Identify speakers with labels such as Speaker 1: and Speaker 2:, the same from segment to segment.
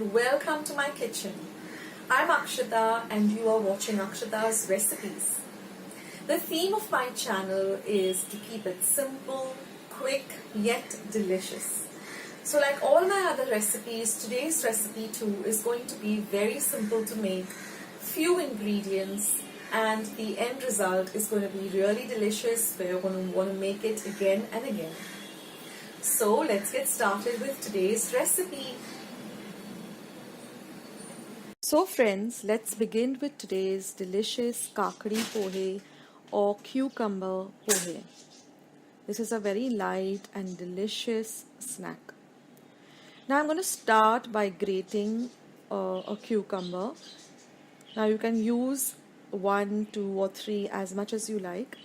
Speaker 1: and welcome to my kitchen. I'm Akshita and you are watching Akshita's Recipes. The theme of my channel is to keep it simple, quick, yet delicious. So like all my other recipes, today's recipe too is going to be very simple to make, few ingredients, and the end result is going to be really delicious where you're going to want to make it again and again. So let's get started with today's recipe. So friends, let's begin with today's delicious Kakdi Pohe or cucumber pohe. This is a very light and delicious snack. Now I'm going to start by grating a cucumber. Now you can use 1, 2 or 3 as much as you like.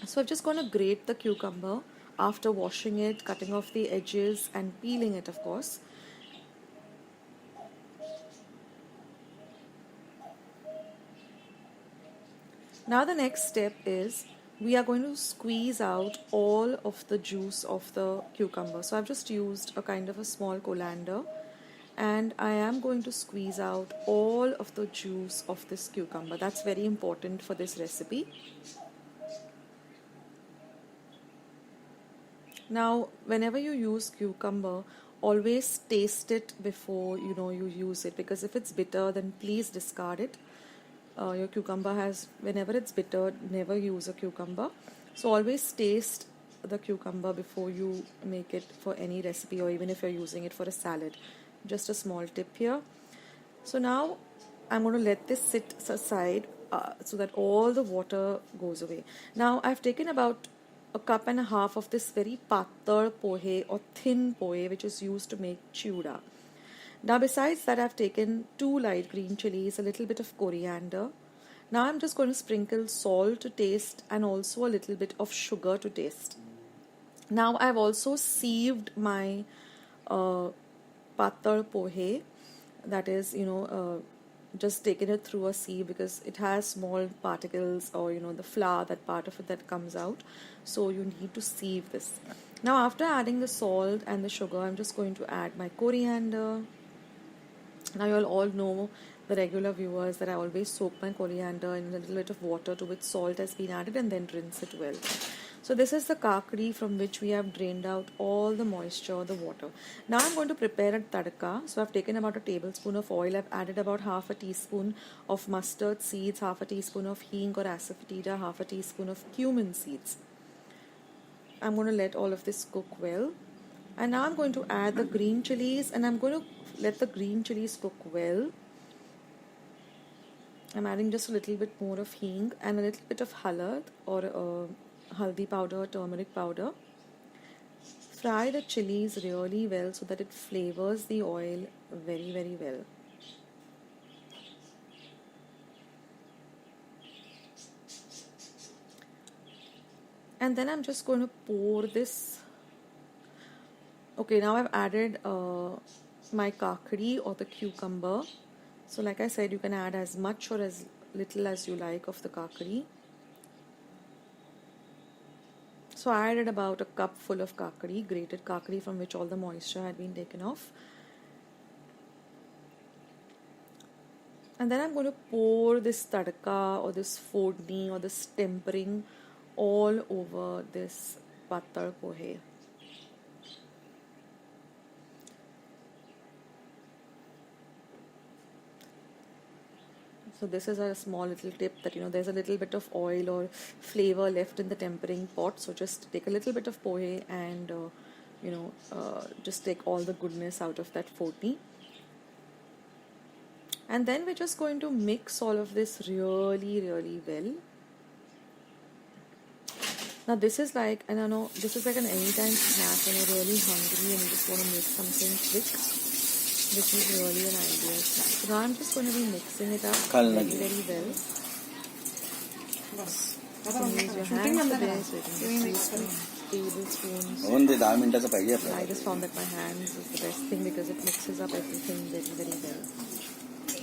Speaker 1: So I'm just going to grate the cucumber after washing it, cutting off the edges and peeling it, of course. Now the next step is we are going to squeeze out all of the juice of the cucumber. So I've just used a kind of a small colander and I am going to squeeze out all of the juice of this cucumber. That's very important for this recipe. Now, whenever you use cucumber, always taste it before you use it, because if it's bitter, then please discard it. Your cucumber whenever it's bitter, never use a cucumber. So always taste the cucumber before you make it for any recipe, or even if you're using it for a salad. Just a small tip here. So now I'm going to let this sit aside so that all the water goes away. Now I've taken about 1.5 cups of this very patal pohe or thin pohe, which is used to make chura. Now besides that, I've taken 2 light green chilies, a little bit of coriander. Now I'm just going to sprinkle salt to taste and also a little bit of sugar to taste. Now I've also sieved my patal pohe, that is just taken it through a sieve, because it has small particles, or the flour, that part of it that comes out, so you need to sieve this. Now after adding the salt and the sugar, I'm just going to add my coriander. Now you'll all know, the regular viewers, that I always soak my coriander in a little bit of water to which salt has been added and then rinse it well. So this is the kakdi from which we have drained out all the moisture, the water. Now I'm going to prepare a tadka. So I've taken about a tablespoon of oil. I've added about half a teaspoon of mustard seeds, half a teaspoon of hing or asafoetida, half a teaspoon of cumin seeds. I'm going to let all of this cook well. And now I'm going to add the green chilies, and I'm going to let the green chilies cook well. I'm adding just a little bit more of hing and a little bit of halad or haldi powder, turmeric powder. Fry the chilies really well so that it flavors the oil very, very well. And then I'm just going to pour this. Okay, now I've added my kakdi or the cucumber. So like I said, you can add as much or as little as you like of the kakdi. So I added about a cup full of kakdi, grated kakdi, from which all the moisture had been taken off. And then I'm going to pour this tadka or this fodni or this tempering all over this patal pohe. So this is a small little tip that there's a little bit of oil or flavor left in the tempering pot. So just take a little bit of pohe and just take all the goodness out of that fodni. And then we're just going to mix all of this really, really well. Now this is like, and I know this is like an anytime snack when you're really hungry and you just want to make something quick. This is really an ideal snack. So now I'm just going to be mixing it up very, very well. So use your hands for this. You can use tablespoons. I just found that my hands is the best thing because it mixes up everything very, very well.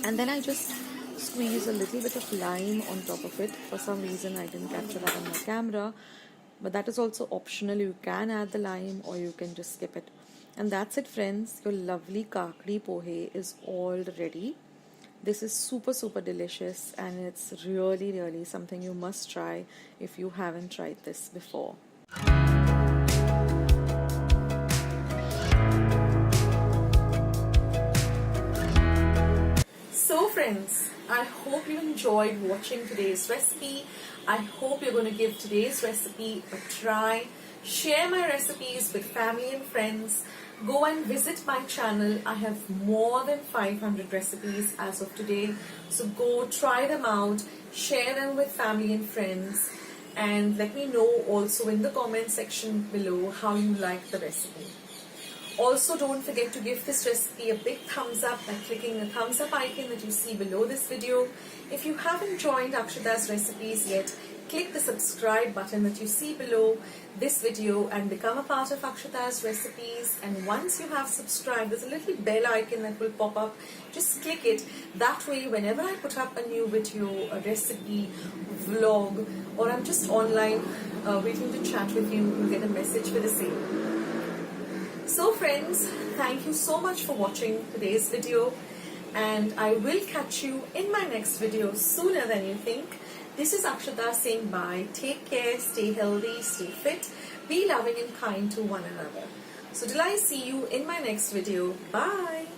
Speaker 1: And then I just squeeze a little bit of lime on top of it. For some reason I didn't capture that on my camera, but that is also optional. You can add the lime or you can just skip it. And that's it, friends. Your lovely Kakdi Pohe is all ready. This is super, super delicious, and it's really, really something you must try if you haven't tried this before. So friends, I hope you enjoyed watching today's recipe. I hope you're going to give today's recipe a try. Share my recipes with family and friends. Go and visit my channel. I have more than 500 recipes as of today. So go try them out, share them with family and friends, and let me know also in the comment section below how you like the recipe. Also, don't forget to give this recipe a big thumbs up by clicking the thumbs up icon that you see below this video. If you haven't joined Akshata's recipes yet, click the subscribe button that you see below this video and become a part of Akshata's recipes. And once you have subscribed, there's a little bell icon that will pop up. Just click it. That way, whenever I put up a new video, a recipe, vlog, or I'm just online waiting to chat with you, you'll get a message for the same. So friends, thank you so much for watching today's video, and I will catch you in my next video sooner than you think. This is Akshata saying bye. Take care, stay healthy, stay fit, be loving and kind to one another. So till I see you in my next video, bye.